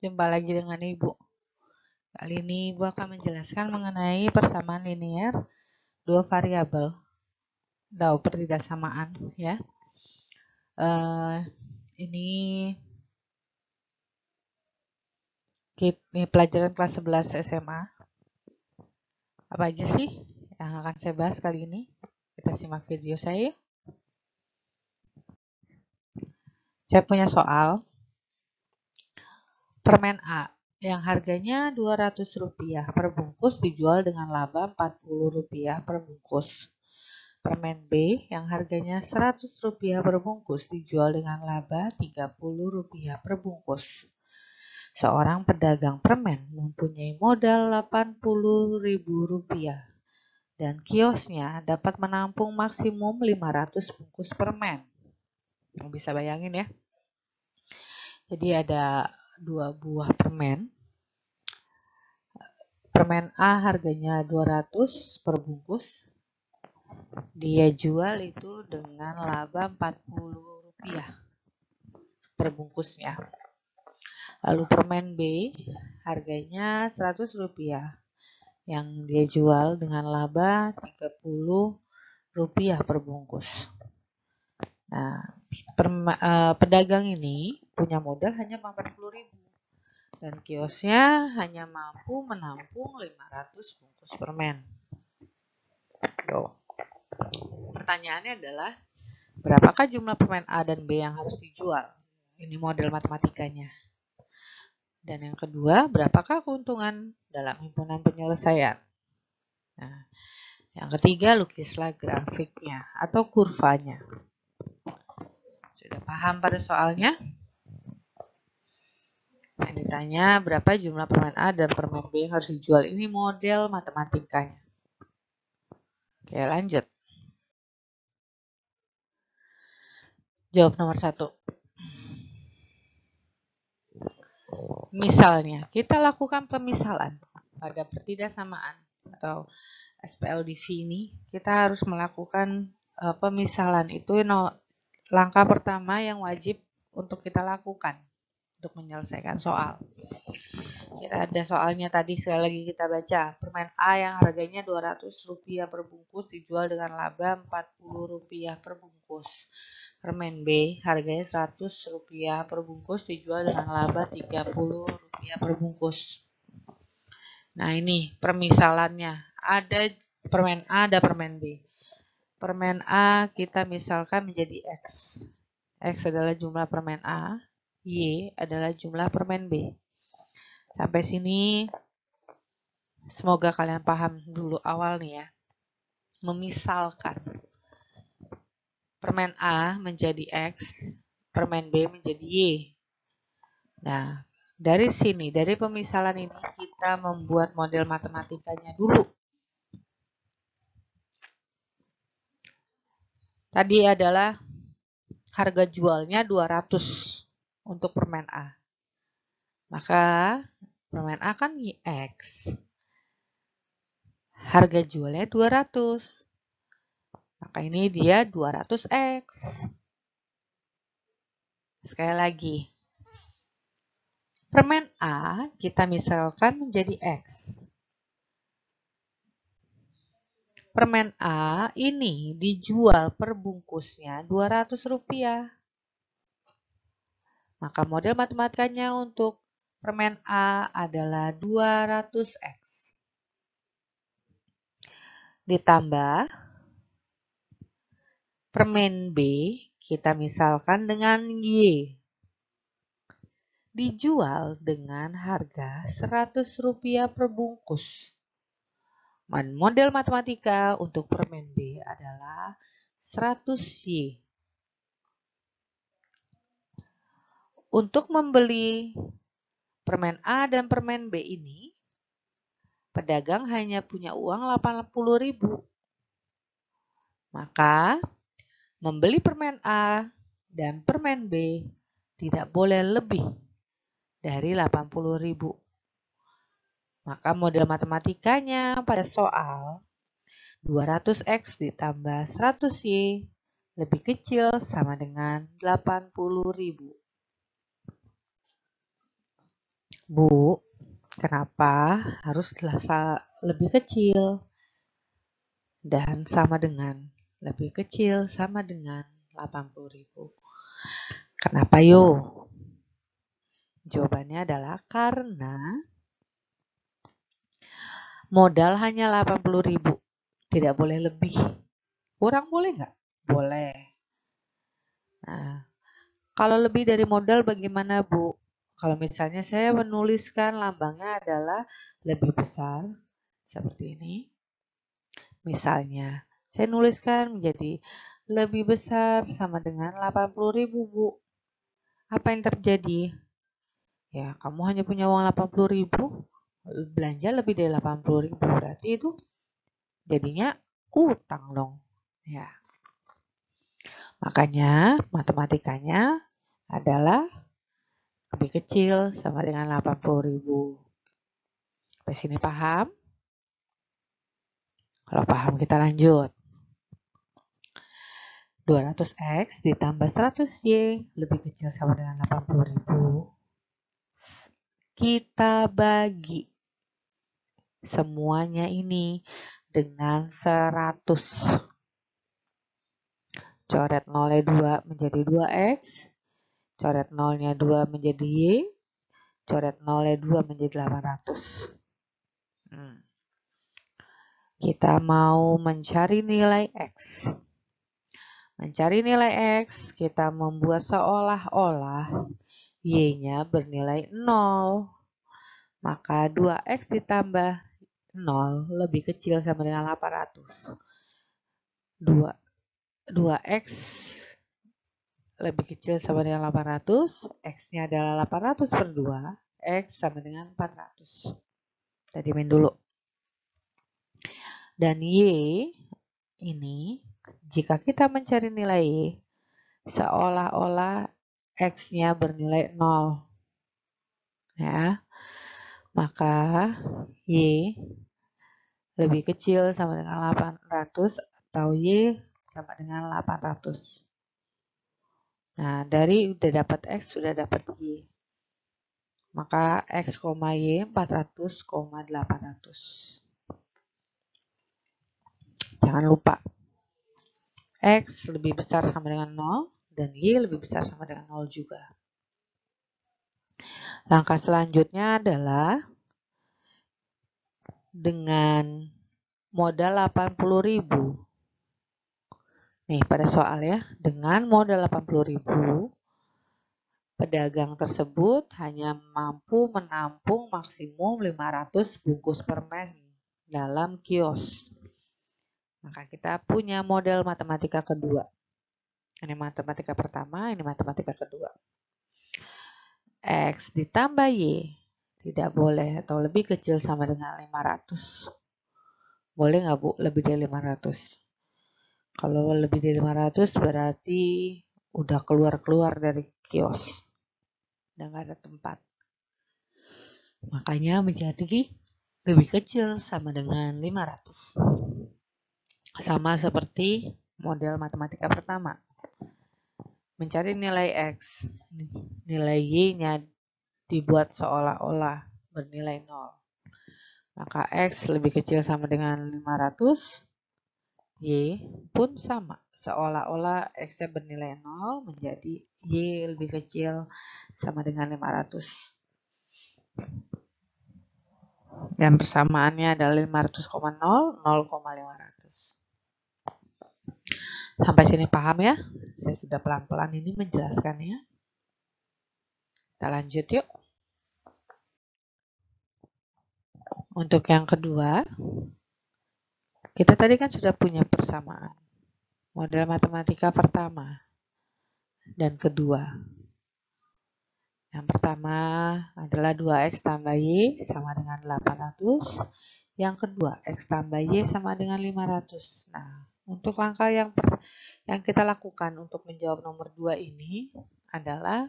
Jumpa lagi dengan Ibu. Kali ini Ibu akan menjelaskan mengenai persamaan linear dua variabel atau pertidaksamaan ya. Ini pelajaran kelas 11 SMA. Apa aja sih yang akan saya bahas kali ini? Kita simak video saya. Saya punya soal. Permen A yang harganya Rp200 per bungkus dijual dengan laba Rp40 per bungkus. Permen B yang harganya Rp100 per bungkus dijual dengan laba Rp30 per bungkus. Seorang pedagang permen mempunyai modal Rp80.000 dan kiosnya dapat menampung maksimum 500 bungkus permen. Bisa bayangin ya. Jadi ada dua buah permen. Permen A harganya 200 per bungkus. Dia jual itu dengan laba Rp40 per bungkusnya. Lalu permen B harganya Rp100 yang dia jual dengan laba Rp30 per bungkus. Nah, pedagang ini punya modal hanya Rp40.000 dan kiosnya hanya mampu menampung 500 bungkus permen. Pertanyaannya adalah, berapakah jumlah permen A dan B yang harus dijual? Ini model matematikanya. Dan yang kedua, berapakah keuntungan dalam himpunan penyelesaian? Nah, yang ketiga, lukislah grafiknya atau kurvanya. Sudah paham pada soalnya? Nah, ditanya berapa jumlah permen A dan permen B yang harus dijual. Ini model matematikanya. Oke, lanjut. Jawab nomor 1. Misalnya, kita lakukan pemisalan pada pertidaksamaan atau SPLDV ini. Kita harus melakukan pemisalan. Itu langkah pertama yang wajib untuk kita lakukan untuk menyelesaikan soal. Kita ada soalnya tadi, sekali lagi kita baca. Permen A yang harganya Rp200 per bungkus dijual dengan laba Rp40 per bungkus. Permen B harganya Rp100 per bungkus dijual dengan laba Rp30 per bungkus. Nah, ini permisalannya. Ada permen A, ada permen B. Permen A kita misalkan menjadi X. X adalah jumlah permen A, Y adalah jumlah permen B. Sampai sini semoga kalian paham dulu awal nih ya. Memisalkan permen A menjadi X, permen B menjadi Y. Nah, dari sini, dari pemisalan ini kita membuat model matematikanya dulu. Tadi adalah harga jualnya 200 untuk permen A. Maka permen A kan X. Harga jualnya 200. Maka ini dia 200X. Sekali lagi. Permen A kita misalkan menjadi X. Permen A ini dijual per bungkusnya Rp200. Maka model matematikanya untuk permen A adalah 200X. Ditambah permen B kita misalkan dengan Y. Dijual dengan harga Rp100 per bungkus. Model matematika untuk permen B adalah 100Y. Untuk membeli permen A dan permen B ini, pedagang hanya punya uang Rp80.000. Maka, membeli permen A dan permen B tidak boleh lebih dari Rp80.000. Maka model matematikanya pada soal 200X ditambah 100Y lebih kecil sama dengan Rp80.000. Bu, kenapa harus lebih kecil? Dan sama dengan lebih kecil sama dengan 80.000. Kenapa yuk? Jawabannya adalah karena modal hanya 80.000. Tidak boleh lebih. Kurang boleh nggak? Boleh. Nah, kalau lebih dari modal bagaimana, Bu? Kalau misalnya saya menuliskan lambangnya adalah lebih besar, seperti ini. Misalnya, saya nuliskan menjadi lebih besar sama dengan 80.000, Bu. Apa yang terjadi? Ya, kamu hanya punya uang 80.000, belanja lebih dari 80.000. Berarti itu jadinya utang dong. Ya. Makanya matematikanya adalah lebih kecil sama dengan 80.000. Sampai sini paham? Kalau paham kita lanjut. 200x ditambah 100y lebih kecil sama dengan 80.000. Kita bagi semuanya ini dengan 100. Coret 0-nya 2 menjadi 2x. Coret 0-nya 2 menjadi y. Coret 0-nya 2 menjadi 800. Kita mau mencari nilai x. Mencari nilai x, kita membuat seolah-olah y-nya bernilai 0. Maka 2x ditambah 0 lebih kecil sama dengan 800. 2x lebih kecil sama dengan 800. X-nya adalah 800 per 2. X sama dengan 400. Tadi main dulu. Dan Y ini, jika kita mencari nilai Y, seolah-olah X-nya bernilai 0. Ya. Maka Y lebih kecil sama dengan 800 atau Y sama dengan 800. Nah, dari udah dapat X, sudah dapat Y. Maka X, Y 400, 800. Jangan lupa. X lebih besar sama dengan 0 dan Y lebih besar sama dengan 0 juga. Langkah selanjutnya adalah dengan modal 80.000. Nih, pada soal ya, dengan modal 80.000, pedagang tersebut hanya mampu menampung maksimum 500 bungkus permen dalam kios. Maka kita punya model matematika kedua. Ini matematika pertama, ini matematika kedua. X ditambah Y tidak boleh atau lebih kecil sama dengan 500. Boleh nggak, Bu, lebih dari 500? Kalau lebih dari 500 berarti udah keluar dari kios. Udah nggak ada tempat. Makanya menjadi lebih kecil sama dengan 500. Sama seperti model matematika pertama. Mencari nilai X. Nilai Y-nya dibuat seolah-olah bernilai 0. Maka X lebih kecil sama dengan 500. Y pun sama. Seolah-olah X-nya bernilai 0 menjadi Y lebih kecil sama dengan 500. Dan persamaannya adalah 500,0, 0,500. Sampai sini paham ya? Saya sudah pelan-pelan ini menjelaskannya. Kita lanjut yuk. Untuk yang kedua, kita tadi kan sudah punya persamaan. Model matematika pertama dan kedua. Yang pertama adalah 2x tambah y sama dengan 800. Yang kedua, x tambah y sama dengan 500. Nah, untuk langkah yang kita lakukan untuk menjawab nomor 2 ini adalah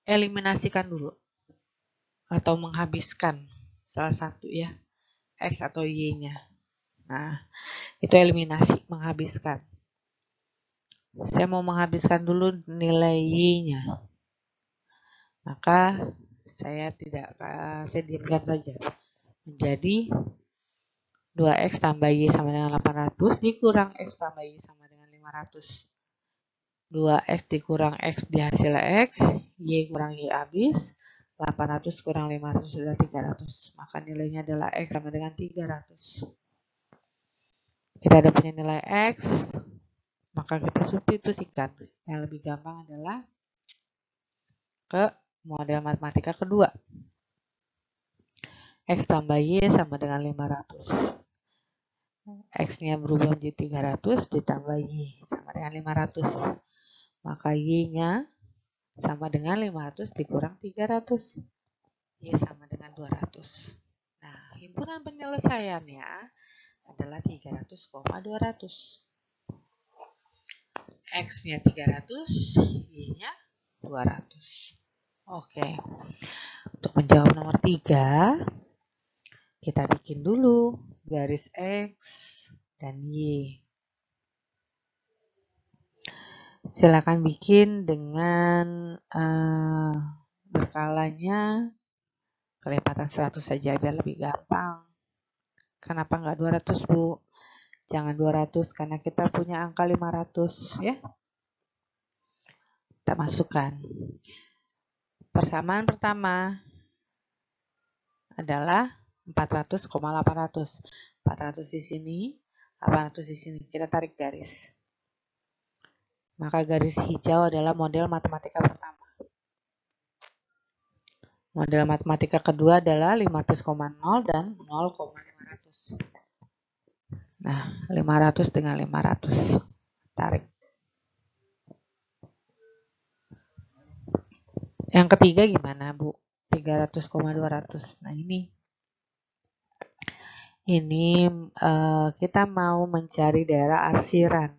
eliminasikan dulu atau menghabiskan salah satu ya, x atau y-nya. Nah, itu eliminasi, menghabiskan. Saya mau menghabiskan dulu nilai y-nya. Maka saya diamkan saja. Menjadi 2X tambah Y sama dengan 800 dikurang X tambah Y sama dengan 500. 2X dikurang X di hasil X, Y kurang Y habis, 800 kurang 500 adalah 300. Maka nilainya adalah X sama dengan 300. Kita ada punya nilai X, maka kita substitusikan. Yang lebih gampang adalah ke model matematika kedua. X tambah Y sama dengan 500. X-nya berubah menjadi 300 ditambah Y sama dengan 500. Maka Y-nya sama dengan 500 dikurang 300. Y sama dengan 200. Nah, himpunan penyelesaiannya adalah 300,200. X-nya 300, Y-nya 200. Oke. Untuk menjawab nomor 3, kita bikin dulu garis X dan Y. Silakan bikin dengan berkalanya kelipatan 100 saja biar lebih gampang. Kenapa nggak 200, Bu? Jangan 200 karena kita punya angka 500 ya. Kita masukkan. Persamaan pertama adalah 400,800. 400 di sini, 800 di sini. Kita tarik garis. Maka garis hijau adalah model matematika pertama. Model matematika kedua adalah 500,0 dan 0,500. Nah, 500 dengan 500. Tarik. Yang ketiga gimana, Bu? 300,200. Nah, ini kita mau mencari daerah arsiran.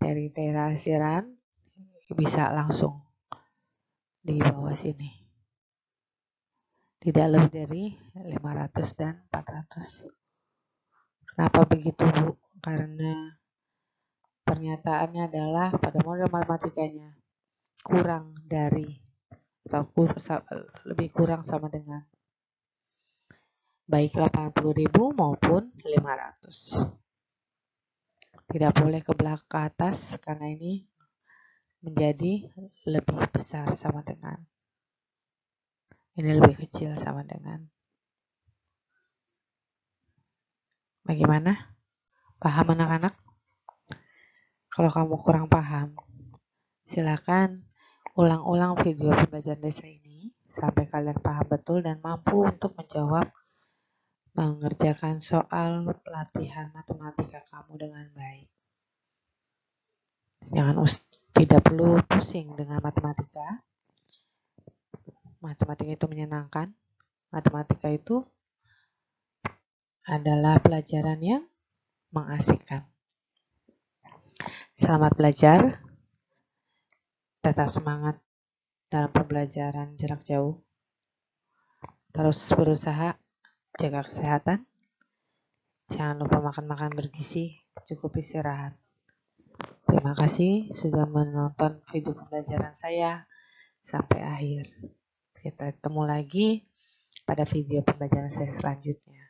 Dari daerah arsiran bisa langsung di bawah sini. Tidak lebih dari 500 dan 400. Kenapa begitu, Bu? Karena pernyataannya adalah pada model matematikanya kurang dari atau lebih kurang sama dengan baik 80.000 maupun 500. Tidak boleh ke belakang ke atas karena ini menjadi lebih besar sama dengan. Ini lebih kecil sama dengan. Bagaimana? Paham anak-anak? Kalau kamu kurang paham, silakan ulang-ulang video pembelajaran dasar ini sampai kalian paham betul dan mampu untuk menjawab mengerjakan soal latihan matematika kamu dengan baik. Tidak perlu pusing dengan matematika. Matematika itu menyenangkan. Matematika itu adalah pelajaran yang mengasihkan. Selamat belajar. Tetap semangat dalam pembelajaran jarak jauh. Terus berusaha jaga kesehatan. Jangan lupa makan bergizi, cukup istirahat. Terima kasih sudah menonton video pembelajaran saya sampai akhir. Kita ketemu lagi pada video pembelajaran saya selanjutnya.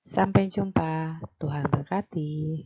Sampai jumpa. Tuhan berkati.